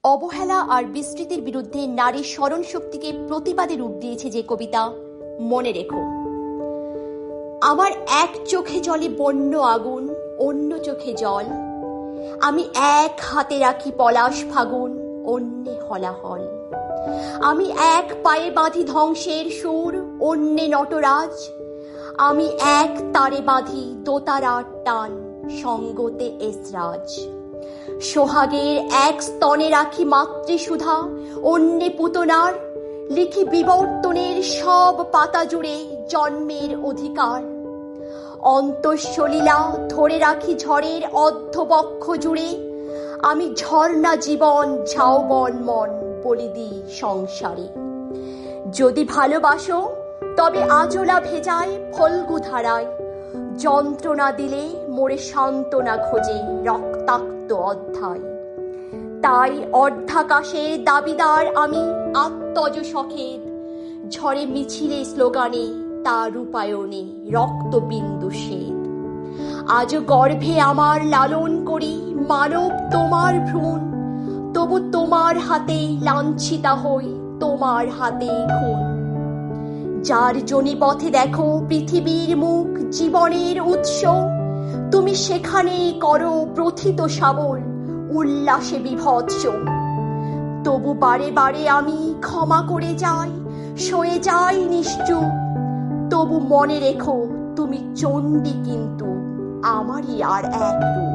অবহেলা আর বিস্তৃতির বিরুদ্ধে নারীর স্মরণ শক্তিকে প্রতিবাদে রূপ দিয়েছে যে কবিতা মনে রেখো। আমার এক চোখে জলে বন্য আগুন, অন্য চোখে জল। আমি এক হাতে রাখি পলাশ ফাগুন, অন্যে হলাহল। আমি এক পায়ে বাঁধি ধ্বংসের সুর, অন্যে নটরাজ। আমি এক তারে বাঁধি দোতারার টান, সঙ্গতে এসরাজ। সোহাগের এক স্তনে রাখি মাতৃসুধা, অন্যে পুতনার। লিখি বিবর্তনের সব পাতা জুড়ে জন্মের অধিকার। অন্তঃসলীলা ধরে রাখি ঝড়ের অর্ধবক্ষ জুড়ে। আমি ঝর্ণা জীবন ঝাউবন মন বলি দিই সংসারে। যদি ভালোবাসো তবে আজলা ভেজায় ফল্গু ধারায়। যন্ত্রণা দিলে মোরে সান্ত্বনা খোঁজে রক্তাক্ত অধ্যায়। তাই অর্ধাকাশের দাবিদার আমি আত্মজ সখেদ। ঝড়ে মিছিলে স্লোগানে তার রূপায়ণে রক্তবিন্দু শ্বেত। আজ গর্ভে আমার লালন করি মানব তোমার ভ্রূণ। তবু তোমার হাতে লাঞ্ছিতা হই, তোমার হাতে খুন। যার জনিপথে দেখো পৃথিবীর মুখ জীবনের উৎস, তুমি সেখানেই করো প্রথিত শাবল উল্লাসে বিভৎস। তবু বারে বারে আমি ক্ষমা করে যাই, সয়ে যাই নিশ্চুপ। তবু মনে রেখো তুমি চণ্ডী কিন্তু আমারই আর এক রূপ।